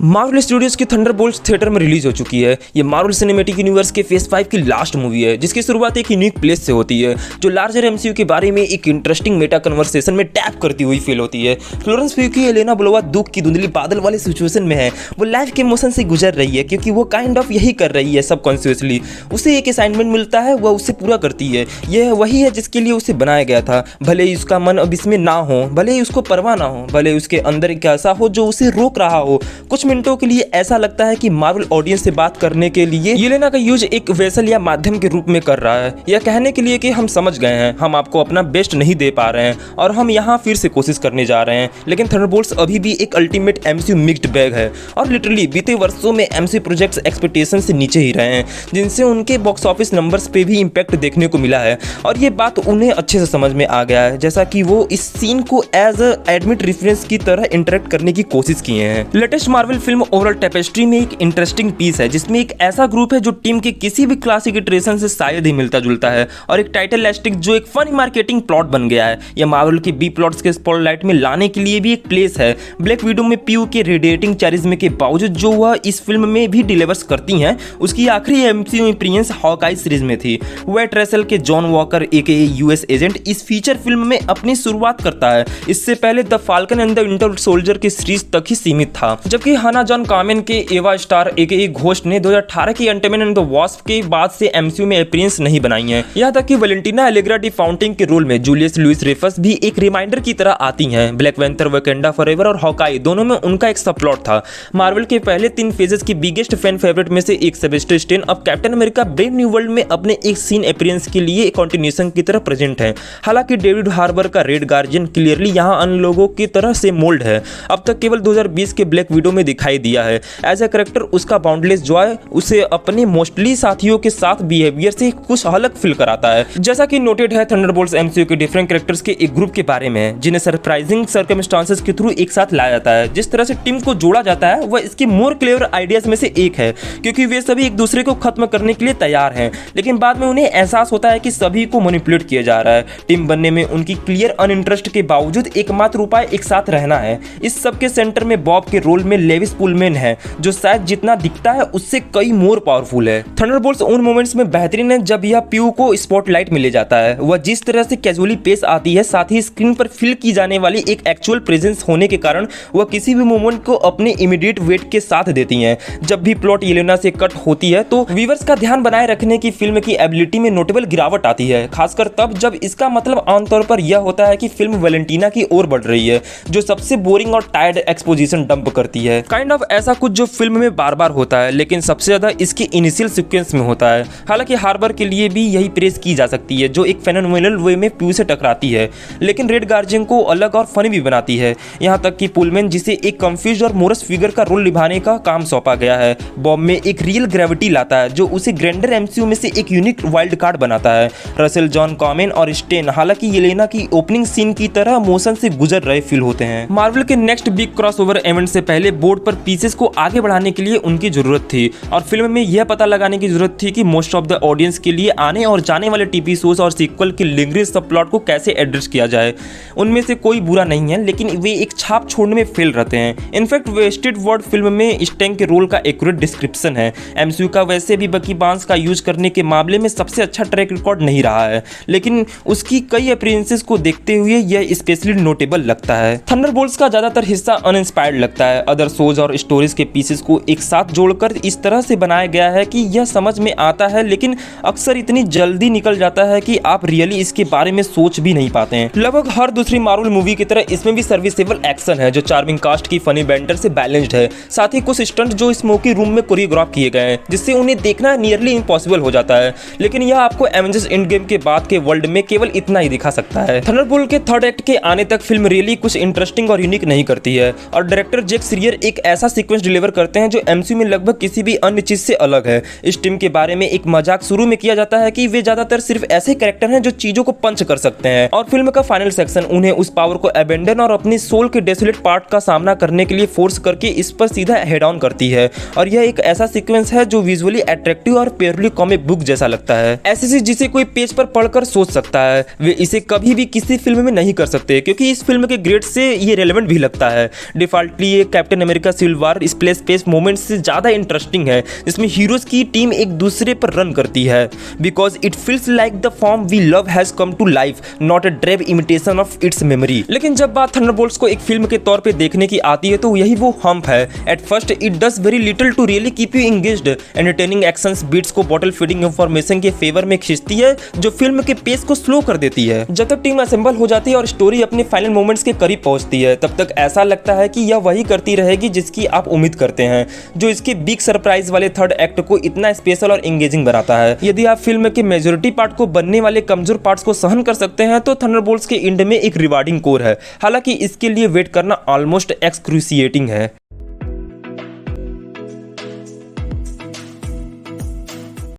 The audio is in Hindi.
मार्वल स्टूडियोज की थंडरबोल्ट्स थिएटर में रिलीज हो चुकी है। ये मार्वल सिनेमैटिक यूनिवर्स के फेज 5 की लास्ट मूवी है, जिसकी शुरुआत एक यूनिक प्लेस से होती है जो लार्जर एमसीयू के बारे में एक इंटरेस्टिंग मेटा कन्वर्सेशन में टैप करती हुई फील होती है। फ्लोरेंस प्यू की एलेना बेलोवा दुख की धुंधली बादल वाले सिचुएशन में है। वो लाइफ के इमोशन से गुजर रही है क्योंकि वो काइंड ऑफ यही कर रही है सबकॉन्शियसली। उसे एक असाइनमेंट मिलता है, वह उसे पूरा करती है। यह वही है जिसके लिए उसे बनाया गया था। भले ही उसका मन अब इसमें ना हो, भले ही उसको परवाह ना हो, भले ही उसके अंदर एक ऐसा हो जो उसे रोक रहा हो। कुछ मिनटों के लिए ऐसा लगता है कि मार्वल ऑडियंस से बात करने के लिए येलेना का यूज एक वेसल या माध्यम के रूप में कर रहा है, यह कहने के लिए कि हम समझ गए हैं, हम आपको अपना बेस्ट नहीं दे पा रहे हैं और हम यहाँ फिर से कोशिश करने जा रहे हैं। लेकिन थंडरबोल्ट्स अभी भी एक अल्टीमेट एमसीयू मिक्स्ड बैग है और लिटरली बीते वर्षों में एमसीयू प्रोजेक्ट्स एक्सपेक्टेशन से नीचे ही रहे हैं, जिनसे उनके बॉक्स ऑफिस नंबर्स पे भी इंपैक्ट देखने को मिला है। और ये बात उन्हें अच्छे से समझ में आ गया है, जैसा कि वो इस सीन को एज अ एडमिट रेफरेंस की तरह इंटरेक्ट करने की कोशिश किए हैं। Latest Marvel film overall tapestry में एक इंटरेस्टिंग पीस है, जिसमें एक ऐसा ग्रुप है जो टीम के किसी भी क्लासिक इटरेशन से शायद ही मिलता जुलता है, और एक टाइटल एस्टिक जो एक फनी मार्केटिंग प्लॉट बन गया है। यह मार्वल के बी प्लॉट्स के स्पॉटलाइट में लाने के लिए भी एक प्लेस है। ब्लैक विडो में पीयू के रेडिएटिंग चारिज्मा के बावजूद जो वह इस फिल्म में भी डिलीवर्स करती हैं, उसकी आखिरी एमसीयू अपीयरेंस हॉकाई सीरीज में थी। वेट रसेल के जॉन वॉकर एके यूएस एजेंट इस फीचर फिल्म में अपनी शुरुआत करता है। इससे पहले the falcon and the winter soldier की सीरीज तक ही सीमित था, जबकि हाना जॉन कामेन के एवा स्टार एके घोस्ट ने 2018 की एंटमैन एंड द वास्प के बाद से एमसीयू में अपीयरेंस नहीं बनाई है। यहाँ तक कि वैलेंटिना एलेग्रा डी फाउंटिंग के रोल में जूलियस लुइस रेफस भी एक रिमाइंडर की तरह आती हैं। ब्लैक पैंथर, वैकेंडा फॉरएवर और हॉकाई दोनों में उनका एक सब प्लॉट था। मार्वल के पहले 3 फेजेस की बिगेस्ट फैन फेवरेट में से एक सेबेस्टियन स्टेन अब captain America brave new world में अपने एक सीन अपीयरेंस के लिए कंटिन्यूएशन की तरह प्रेजेंट है। हालांकि डेविड हार्बर का रेड गार्जियन क्लियरली यहाँ अन्य लोगों की तरह से मोल्ड है। अब तक केवल 2020 के ब्लैक विडो में दिखाई दिया है। एज ए कैरेक्टर उसका बाउंडलेस जॉय उसे अपने मोस्टली साथियों के साथ बिहेवियर से कुछ अलग फील कराता है। जैसा कि नोटेड है, थंडरबोल्ट्स एमसीयू के डिफरेंट कैरेक्टर्स के एक ग्रुप के बारे में है, जिन्हें सरप्राइजिंग सर्कमस्टांसेस के थ्रू एक साथ लाया जाता है। जिस तरह से टीम को जोड़ा जाता है वह इसके मोर क्लेवर आइडियाज में से एक है, क्योंकि वे सभी एक दूसरे को खत्म करने के लिए तैयार हैं, लेकिन बाद में उन्हें एहसास होता है कि सभी को मैनिपुलेट किया जा रहा है। टीम बनने में उनकी क्लियर अनइंटरेस्ट के बावजूद एकमात्र उपाय एक साथ रहना है। इस सब के सेंटर में बॉब के रोल में लेविस पुलमैन है, जो शायद जितना दिखता है उससे कई मोर पावरफुल है। थंडरबोल्ट्स उन मोमेंट्स में बेहतरीन है जब यह पीयू को स्पॉटलाइट में ले जाता है। वह जिस तरह से कैजुअली पेश आती है, साथ ही स्क्रीन पर फील की जाने वाली एक एक्चुअल प्रेजेंस होने के कारण वह किसी भी मोमेंट को अपने इमीडिएट वेट के साथ देती हैं। जब भी प्लॉट येलेना से कट होती है तो व्यूअर्स का ध्यान बनाए रखने की फिल्म की एबिलिटी में नोटेबल गिरावट आती है, खासकर तब जब इसका मतलब आमतौर पर यह होता है कि फिल्म वैलेंटिना की ओर बढ़ रही है, जो सबसे बोरिंग और टायर्ड एक्सपोजिशन डंप करती है। काइंड ऑफ ऐसा कुछ जो फिल्म में बार बार होता है, लेकिन सबसे ज्यादा इसके इनिशियल सीक्वेंस में होता है। हालांकि हार्बर के लिए भी यही प्रेस की जा सकती है, जो एक फेनोमेनल वे में पीयू से टकराती है, लेकिन रेड गार्जियन को अलग और फनी भी बनाती है। यहाँ तक कि पुलमैन, जिसे एक कंफ्यूज्ड और मोरस फिगर का रोल निभाने का काम सौंपा गया है, बॉब में एक रियल ग्रेविटी लाता है, जो उसे ग्रैंडर एमसीयू में से एक यूनिक वाइल्ड कार्ड बनाता है। रसेल, जॉन कामेन और स्टेन हालांकि येलेना की ओपनिंग सीन की तरह मोशन से गुजर रहे फील होते हैं। मार्वल के नेक्स्ट बिग क्रॉसओवर इवेंट से पहले बोर्ड पर पीसेस को आगे बढ़ाने के लिए उनकी जरूरत थी, और फिल्म में यह पता लगाने की जरूरत थी कि मोस्ट ऑफ द ऑडियंस के लिए आने और जाने वाले टीवी शोज और सीक्वल के लिंगरिंग सब प्लॉट को कैसे एड्रेस किया जाए। उनमें से कोई बुरा नहीं है, लेकिन वे एक छाप छोड़ने में फेल रहते हैं। इनफैक्ट वेस्टेड वर्ड फिल्म में स्टैंग के रोल का एक्यूरेट डिस्क्रिप्शन है। एमसीयू का वैसे भी बकी बार्न्स का यूज करने के मामले में सबसे अच्छा ट्रैक रिकॉर्ड नहीं रहा है, लेकिन उसकी कई अपीयरेंसेस को देखते हुए यह स्पेशली नोटेबल लगता है। थंडरबोल्ट्स का ज्यादातर हिस्सा अनइंस्पायर्ड लगता है। अदर शोज और स्टोरीज के पीसेस को एक साथ जोड़कर इस तरह से बनाया गया है कि यह समझ में आता है, लेकिन अक्सर इतनी जल्दी निकल जाता है कि आप रियली इसके बारे में सोच भी नहीं पाते हैं। लगभग हर दूसरी मार्वल मूवी की तरह इसमें भी सर्विसेबल एक्शन है, जो चार्मिंग कास्ट की फनी बैंटर से बैलेंस्ड है। साथ ही कुछ स्टंट जो स्मोकी रूम में कोरियोग्राफ किए गए हैं, जिससे उन्हें देखना नियरली इम्पॉसिबल हो जाता है, लेकिन यह आपको एवेंजर्स एंड गेम के बाद के वर्ल्ड में केवल इतना ही दिखा सकता है। थंडरबोल्ट के थर्ड एक्ट के आने तक फिल्म रियली कुछ इंटरेस्टिंग और यूनिक नहीं करती है, और डायरेक्टर जैक श्रियर एक ऐसा सीक्वेंस डिलीवर करते हैं जो एमसीयू में लगभग किसी भी अन्य चीज से अलग है। इस टीम के बारे में एक मजाक शुरू में किया जाता है कि वे ज्यादातर सिर्फ ऐसे कैरेक्टर हैं जो चीजों को पंच कर सकते हैं, और फिल्म का फाइनल सेक्शन उन्हें उस पावर को अबेंडन और अपनी सोल के डेसोलेट पार्ट का सामना करने के लिए फोर्स करके इस पर सीधा हेड ऑन करती है। और यह एक ऐसा सीक्वेंस है जो विजुअली अट्रैक्टिव और प्योरली कॉमिक बुक जैसा लगता है, ऐसी चीज जिसे कोई पेज पर पढ़कर सोच सकता है। वे इसे कभी भी किसी फिल्म में नहीं कर सकते, क्योंकि इस फिल्म के ग्रेड से ये रेलेवेंट भी लगता है। डिफॉल्टली ये कैप्टन अमेरिका का सिविल वॉर स्प्लेश मोमेंट से ज़्यादा इंटरेस्टिंग है, जिसमें हीरोज की टीम एक दूसरे पर रन करती है, because it feels like the form we love has come to life, not a drab imitation of its memory. लेकिन जब बात थंडरबोल्ट्स को एक फिल्म के तौर पे देखने की आती है तो यही वो हम्प है। At first it does very little to really keep you engaged. Entertaining actions beats को बॉटल फीडिंग इंफॉर्मेशन के फेवर में खींचती है, जो फिल्म के पेस को स्लो कर देती है। जब तक टीम असेंबल हो जाती है और स्टोरी अपने फाइनल मोमेंट्स के करीब पहुंचती है, तब तक ऐसा लगता है कि यह वही करती रहेगी जिसकी आप उम्मीद करते हैं, जो इसके बिग सरप्राइज वाले थर्ड एक्ट को इतना स्पेशल और एंगेजिंग बनाता है। यदि आप फिल्म के मेजोरिटी पार्ट को बनने वाले कमजोर पार्ट्स को सहन कर सकते हैं तो थंडरबोल्ट्स के एंड में एक रिवार्डिंग कोर है, हालांकि इसके लिए वेट करना ऑलमोस्ट एक्सक्रूसिएटिंग है।